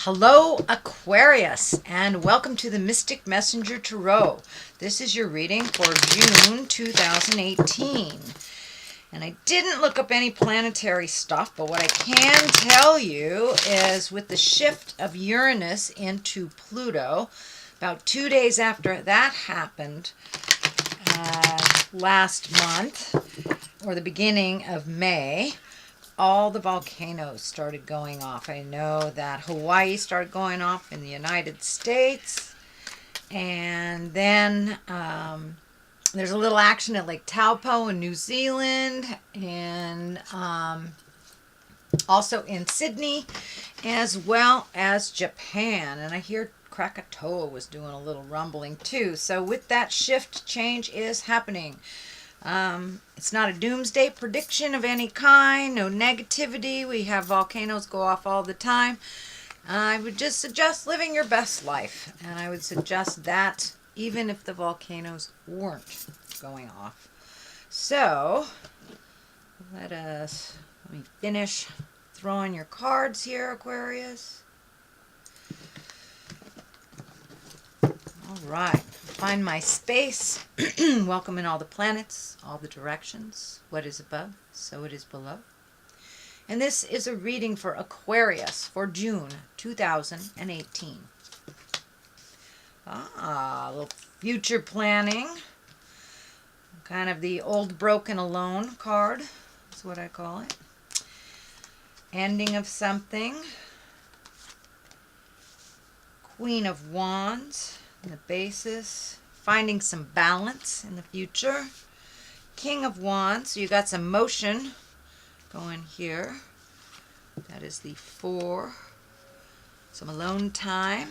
Hello, Aquarius, and welcome to the Mystic Messenger Tarot. This is your reading for June 2018. And I didn't look up any planetary stuff, but what I can tell you is with the shift of Uranus into Pluto, about 2 days after that happened last month, or the beginning of May, all the volcanoes started going off. I know that Hawaii started going off in the United States, and then there's a little action at Lake Taupo in New Zealand, and also in Sydney, as well as Japan. And I hear Krakatoa was doing a little rumbling too. So with that shift, change is happening. It's not a doomsday prediction of any kind, no negativity. We have volcanoes go off all the time. I would just suggest living your best life, and I would suggest that even if the volcanoes weren't going off. So let me finish throwing your cards here, Aquarius. All right, find my space. Welcome in all the planets, all the directions. What is above, so it is below. And this is a reading for Aquarius for June 2018. A little future planning. Kind of the old broken alone card is what I call it. Ending of something. Queen of Wands. The basis, finding some balance in the future. King of Wands, so you got some motion going here. That is the 4. Some alone time.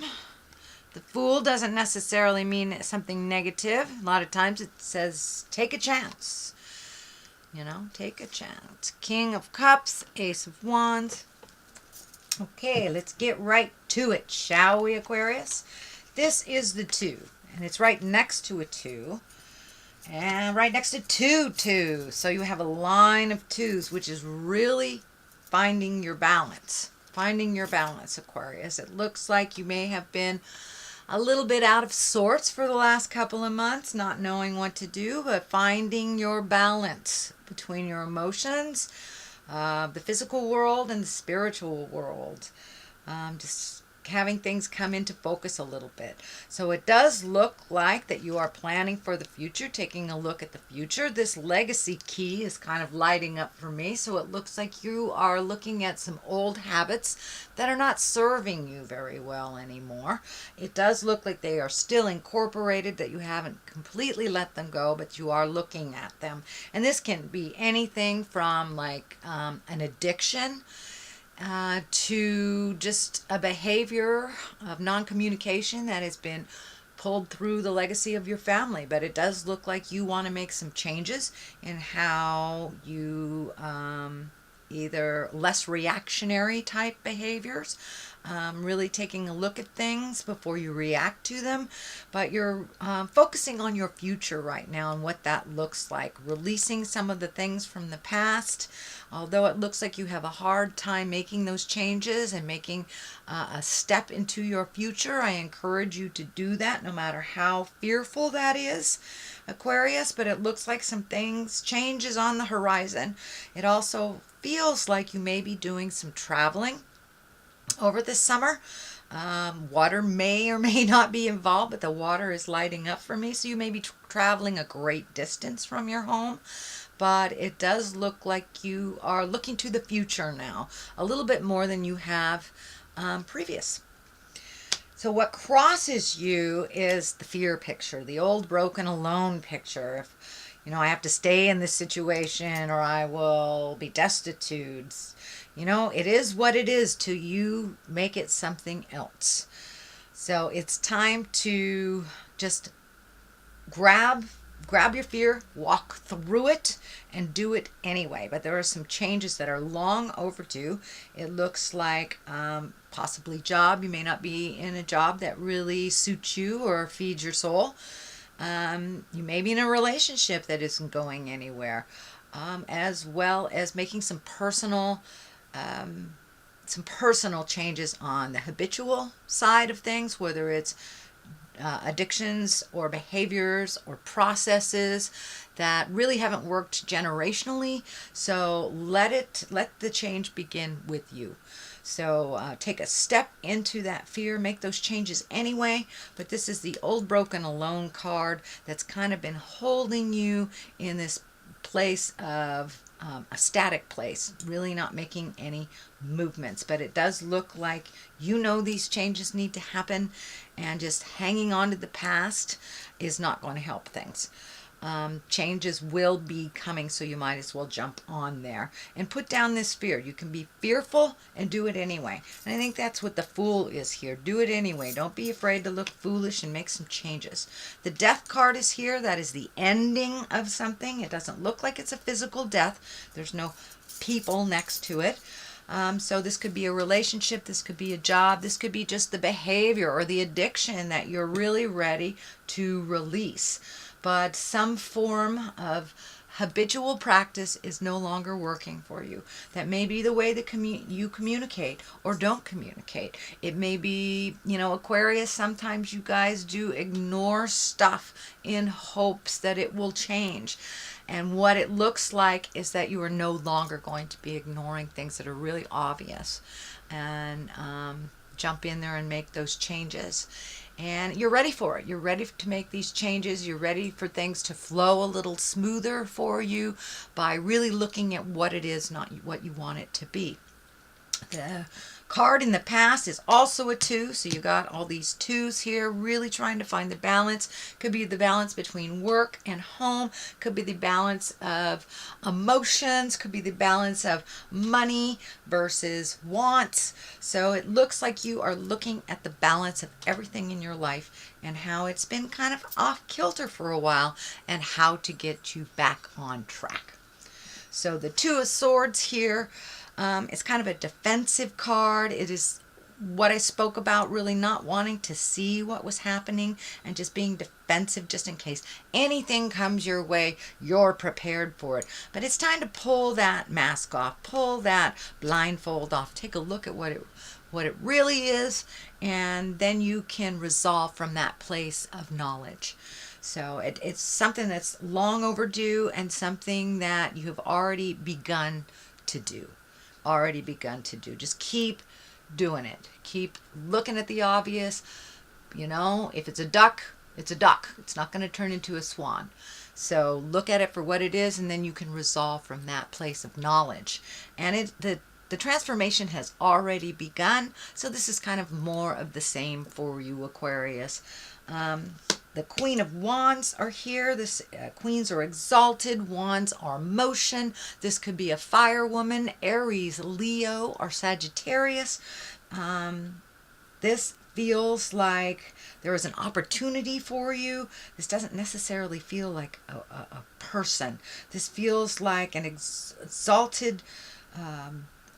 The Fool doesn't necessarily mean something negative. A lot of times it says take a chance. You know, take a chance. King of Cups, Ace of Wands. Okay, let's get right to it, shall we, Aquarius? This is the 2, and it's right next to a 2, and right next to 2 2s. So you have a line of 2s, which is really finding your balance. Finding your balance, Aquarius. It looks like you may have been a little bit out of sorts for the last couple of months, not knowing what to do, but finding your balance between your emotions, the physical world, and the spiritual world. Just having things come into focus a little bit. So it does look like that you are planning for the future, taking a look at the future. This legacy key is kind of lighting up for me. So it looks like you are looking at some old habits that are not serving you very well anymore. It does look like they are still incorporated, that you haven't completely let them go, but you are looking at them. And this can be anything from like an addiction to just a behavior of non-communication that has been pulled through the legacy of your family. But it does look like you want to make some changes in how you either less reactionary type behaviors, really taking a look at things before you react to them, but you're focusing on your future right now and what that looks like, releasing some of the things from the past. Although it looks like you have a hard time making those changes and making a step into your future, I encourage you to do that no matter how fearful that is, Aquarius. But it looks like some changes on the horizon. It also feels like you may be doing some traveling over this summer. Water may or may not be involved, but the water is lighting up for me. So you may be traveling a great distance from your home. But it does look like you are looking to the future now, a little bit more than you have previous. So what crosses you is the fear picture, the old broken alone picture. If, I have to stay in this situation or I will be destitute. It is what it is till you make it something else. So it's time to just grab your fear, walk through it, and do it anyway. But there are some changes that are long overdue. It looks like possibly job. You may not be in a job that really suits you or feeds your soul. You may be in a relationship that isn't going anywhere. As well as making some personal some personal changes on the habitual side of things, whether it's addictions or behaviors or processes that really haven't worked generationally. So let the change begin with you. So take a step into that fear, make those changes anyway. But this is the old broken alone card that's kind of been holding you in this place of a static place, really not making any movements. But it does look like you know these changes need to happen, and just hanging on to the past is not going to help things. Changes will be coming, so you might as well jump on there and put down this fear. You can be fearful and do it anyway. And I think that's what the Fool is here. Do it anyway. Don't be afraid to look foolish and make some changes. The Death card is here. That is the ending of something. It doesn't look like it's a physical death. There's no people next to it. So this could be a relationship, this could be a job, this could be just the behavior or the addiction that you're really ready to release. But some form of habitual practice is no longer working for you. That may be the way that you communicate or don't communicate. It may be, Aquarius, sometimes you guys do ignore stuff in hopes that it will change. And what it looks like is that you are no longer going to be ignoring things that are really obvious, and jump in there and make those changes. And you're ready for it. You're ready to make these changes. You're ready for things to flow a little smoother for you by really looking at what it is, not what you want it to be. The card in the past is also a 2, so you got all these 2s here, really trying to find the balance. Could be the balance between work and home, could be the balance of emotions, could be the balance of money versus wants. So it looks like you are looking at the balance of everything in your life and how it's been kind of off kilter for a while and how to get you back on track. So the 2 of Swords here, it's kind of a defensive card. It is what I spoke about, really not wanting to see what was happening and just being defensive just in case anything comes your way, you're prepared for it. But it's time to pull that mask off, pull that blindfold off, take a look at what it really is, and then you can resolve from that place of knowledge. So it's something that's long overdue and something that you have already begun to do. Just keep doing it. Keep looking at the obvious. If it's a duck, it's a duck. It's not going to turn into a swan. So look at it for what it is, and then you can resolve from that place of knowledge. And the transformation has already begun. So this is kind of more of the same for you, Aquarius. The Queen of Wands are here. Queens are exalted. Wands are motion. This could be a fire woman, Aries, Leo, or Sagittarius. This feels like there is an opportunity for you. This doesn't necessarily feel like a person. This feels like an exalted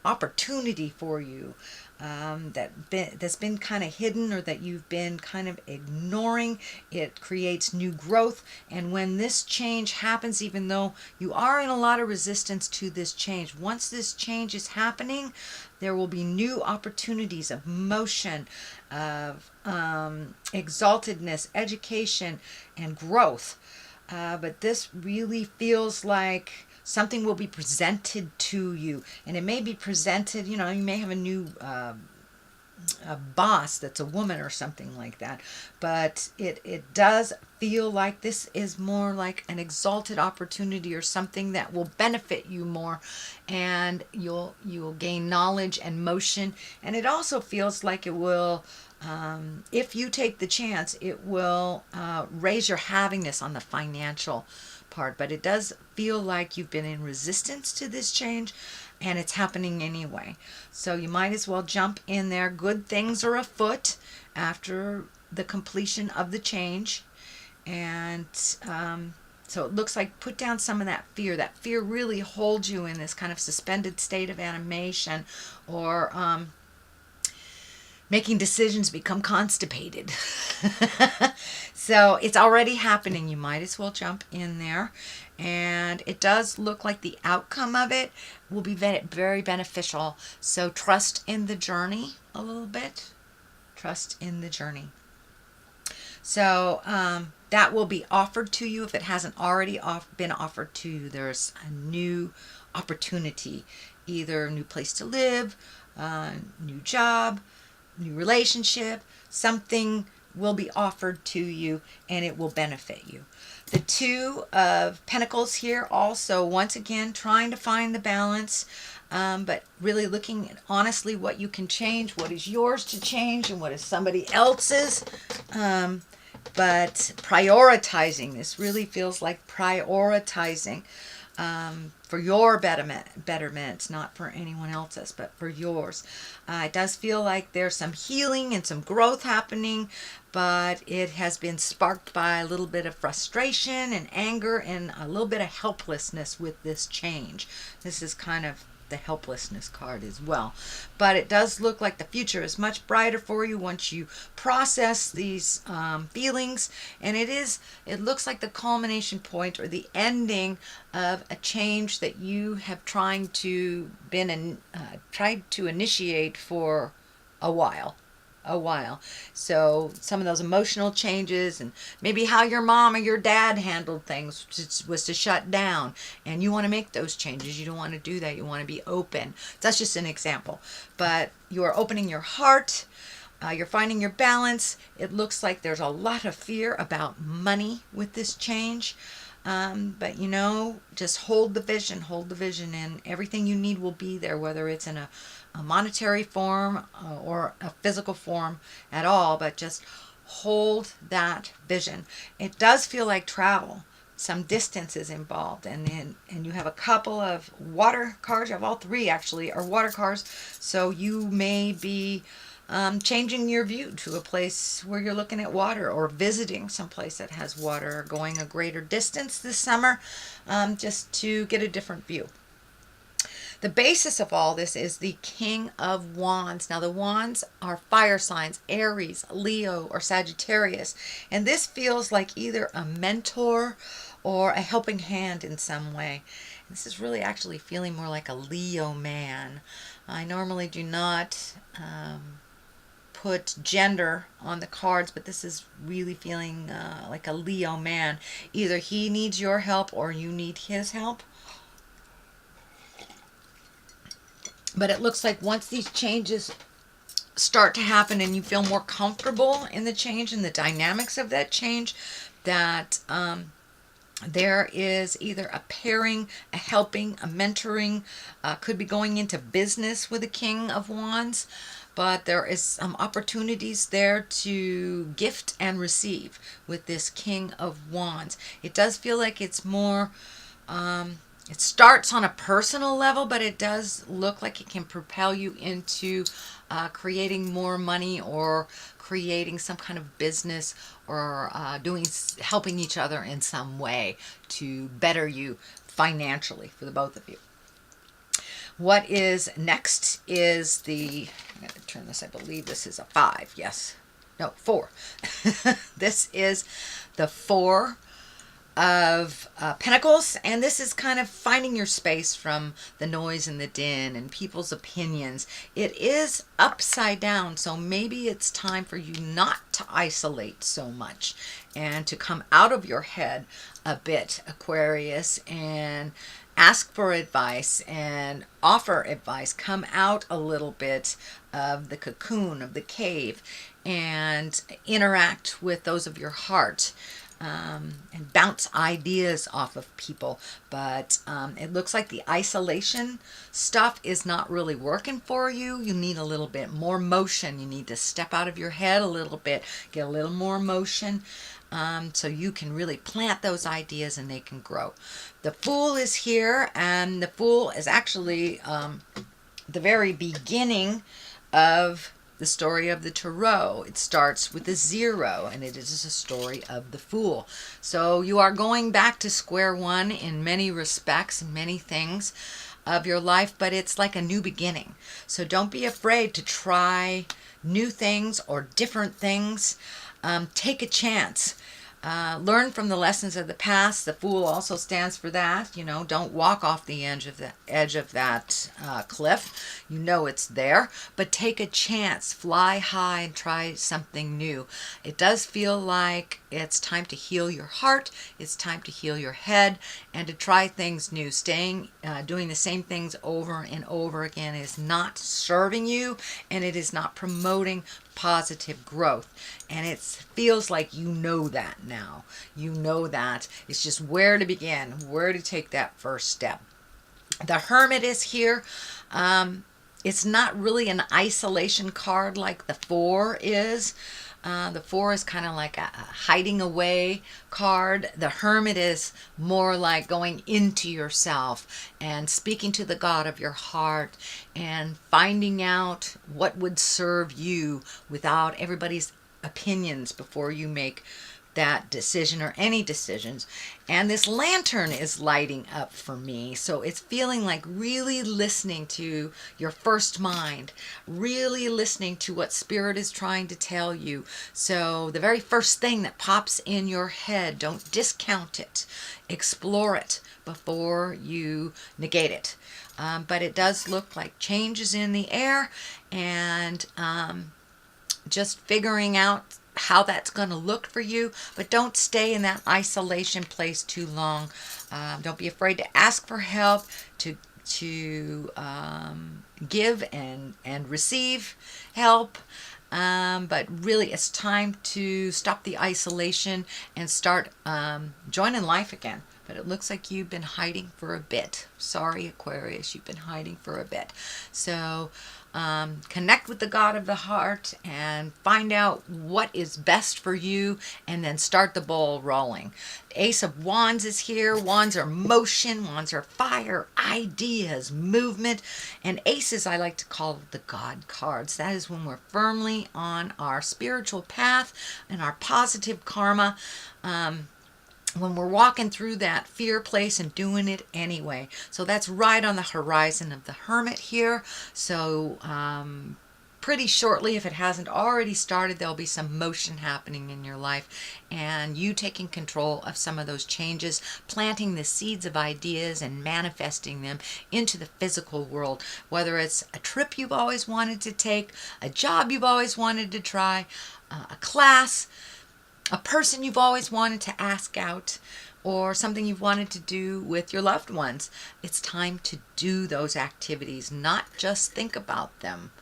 opportunity for you that's been kind of hidden, or that you've been kind of ignoring. It creates new growth, and when this change happens, even though you are in a lot of resistance to this change, once this change is happening, there will be new opportunities of motion, of exaltedness, education, and growth. But this really feels like something will be presented to you, and it may be presented, you may have a new a boss that's a woman or something like that, but it does feel like this is more like an exalted opportunity or something that will benefit you more, and you'll gain knowledge and motion. And it also feels like it will, if you take the chance, it will raise your havingness on the financial part. But it does feel like you've been in resistance to this change, and it's happening anyway. So you might as well jump in there. Good things are afoot after the completion of the change. And so it looks like put down some of that fear. That fear really holds you in this kind of suspended state of animation, or making decisions become constipated. So it's already happening. You might as well jump in there. And it does look like the outcome of it will be very beneficial. So trust in the journey a little bit. Trust in the journey. So that will be offered to you if it hasn't already been offered to you. There's a new opportunity, either a new place to live, new job, new relationship. Something will be offered to you and it will benefit you. The Two of Pentacles here also, once again, trying to find the balance, but really looking at honestly what you can change, what is yours to change, and what is somebody else's. But prioritizing, this really feels like prioritizing for your betterment, not for anyone else's, but for yours. It does feel like there's some healing and some growth happening, but it has been sparked by a little bit of frustration and anger and a little bit of helplessness with this change. This is kind of the helplessness card as well, but it does look like the future is much brighter for you once you process these feelings, and it looks like the culmination point or the ending of a change that you have tried to initiate for a while. So some of those emotional changes, and maybe how your mom or your dad handled things was to shut down, and you want to make those changes. You don't want to do that. You want to be open. That's just an example, but you are opening your heart. You're finding your balance. It looks like there's a lot of fear about money with this change. But just hold the vision, and everything you need will be there, whether it's in a monetary form or a physical form at all, but just hold that vision. It does feel like travel. Some distance is involved, and you have a couple of water cards. You have all three actually are water cards, so you may be changing your view to a place where you're looking at water, or visiting someplace that has water, or going a greater distance this summer just to get a different view. The basis of all this is the King of Wands. Now the Wands are fire signs, Aries, Leo, or Sagittarius. And this feels like either a mentor or a helping hand in some way. This is really actually feeling more like a Leo man. I normally do not put gender on the cards, but this is really feeling like a Leo man. Either he needs your help or you need his help. But it looks like once these changes start to happen and you feel more comfortable in the change and the dynamics of that change, that there is either a pairing, a helping, a mentoring, could be going into business with the King of Wands, but there is some opportunities there to gift and receive with this King of Wands. It does feel like it's more it starts on a personal level, but it does look like it can propel you into creating more money, or creating some kind of business, or helping each other in some way to better you financially for the both of you. What is next is I'm going to turn this, I believe this is a 5. Yes. No, 4. This is the 4 of Pentacles, and this is kind of finding your space from the noise and the din and people's opinions. It is upside down, so maybe it's time for you not to isolate so much and to come out of your head a bit, Aquarius, and ask for advice and offer advice. Come out a little bit of the cocoon, of the cave, and interact with those of your heart. And bounce ideas off of people, but it looks like the isolation stuff is not really working for you. You need a little bit more motion. You need to step out of your head a little bit, get a little more motion, so you can really plant those ideas and they can grow. The Fool is here, and the Fool is actually the very beginning of the story of the Tarot. It starts with a 0, and it is a story of the Fool. So you are going back to square one in many respects, and many things of your life, but it's like a new beginning. So don't be afraid to try new things or different things. Take a chance. Learn from the lessons of the past. The Fool also stands for that. You know, don't walk off the edge of that cliff. You know it's there, but take a chance. Fly high and try something new. It does feel like it's time to heal your heart. It's time to heal your head and to try things new. Doing the same things over and over again is not serving you, and it is not promoting positive growth. And it feels like you know that now. You know that. It's just where to begin, where to take that first step. The Hermit is here. It's not really an isolation card like the Four is. The Four is kind of like a hiding away card. The Hermit is more like going into yourself and speaking to the God of your heart and finding out what would serve you without everybody's opinions before you make that decision or any decisions. And this lantern is lighting up for me, so it's feeling like really listening to your first mind, really listening to what Spirit is trying to tell you. So the very first thing that pops in your head, don't discount it. Explore it before you negate it. But it does look like changes in the air, and just figuring out how that's going to look for you. But don't stay in that isolation place too long. Don't be afraid to ask for help, to give and receive help. But really it's time to stop the isolation and start joining life again. But it looks like you've been hiding for a bit. Sorry, Aquarius, you've been hiding for a bit. So connect with the God of the heart and find out what is best for you, and then start the ball rolling. Ace of Wands is here. Wands are motion. Wands are fire, ideas, movement. And aces I like to call the God cards. That is when we're firmly on our spiritual path and our positive karma. When we're walking through that fear place and doing it anyway. So that's right on the horizon of the Hermit here. So pretty shortly, if it hasn't already started, there'll be some motion happening in your life, and you taking control of some of those changes, planting the seeds of ideas and manifesting them into the physical world. Whether it's a trip you've always wanted to take, a job you've always wanted to try, a class, a person you've always wanted to ask out, or something you've wanted to do with your loved ones. It's time to do those activities, not just think about them.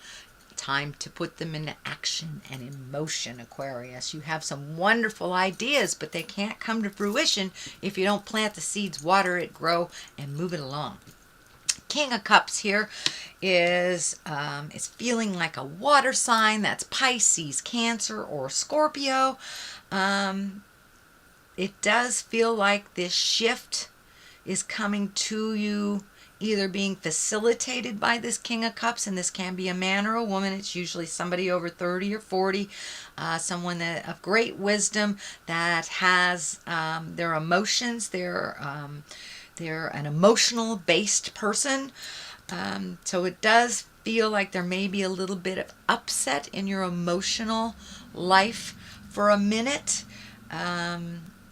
Time to put them into action and in motion, Aquarius. You have some wonderful ideas, but they can't come to fruition if you don't plant the seeds, water it, grow, and move it along. King of Cups here is feeling like a water sign. That's Pisces, Cancer, or Scorpio. It does feel like this shift is coming to you, either being facilitated by this King of Cups, and this can be a man or a woman. It's usually somebody over 30 or 40, someone that of great wisdom that has their emotions. They're an emotional based person. So it does feel like there may be a little bit of upset in your emotional life for a minute.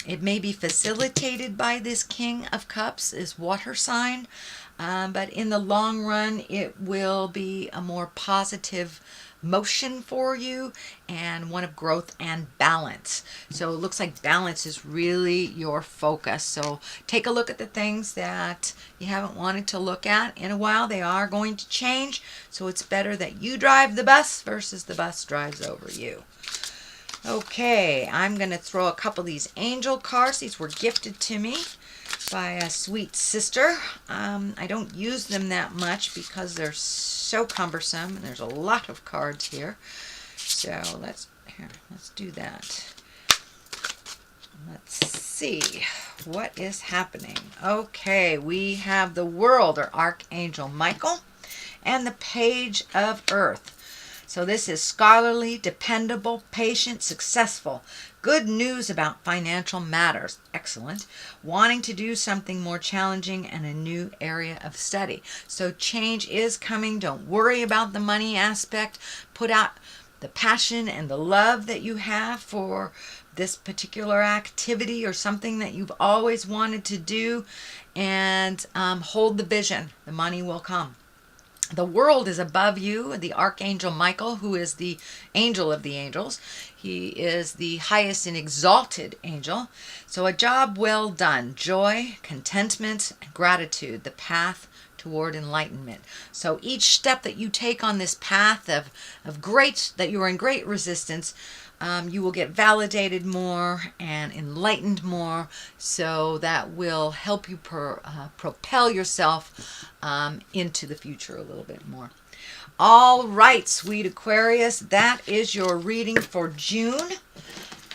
It may be facilitated by this King of Cups, is water sign. But in the long run, it will be a more positive motion for you, and one of growth and balance. So it looks like balance is really your focus. So take a look at the things that you haven't wanted to look at in a while. They are going to change. So it's better that you drive the bus versus the bus drives over you. Okay, I'm going to throw a couple of these angel cards. These were gifted to me by a sweet sister. I don't use them that much because they're so cumbersome, and there's a lot of cards here. So let's do that. Let's see what is happening. Okay, we have the World, or Archangel Michael, and the Page of Earth. So this is scholarly, dependable, patient, successful. Good news about financial matters. Excellent. Wanting to do something more challenging and a new area of study. So change is coming. Don't worry about the money aspect. Put out the passion and the love that you have for this particular activity or something that you've always wanted to do, and hold the vision. The money will come. The world is above you. The Archangel Michael, who is the angel of the angels, he is the highest and exalted angel. So a job well done. Joy, contentment, and gratitude, the path toward enlightenment. So each step that you take on this path of great, that you are in great resistance, you will get validated more and enlightened more, so that will help you propel yourself into the future a little bit more. All right, sweet Aquarius, that is your reading for June.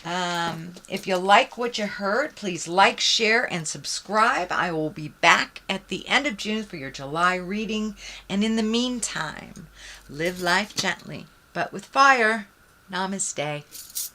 If you like what you heard, please like, share, and subscribe. I will be back at the end of June for your July reading. And in the meantime, live life gently, but with fire. Namaste.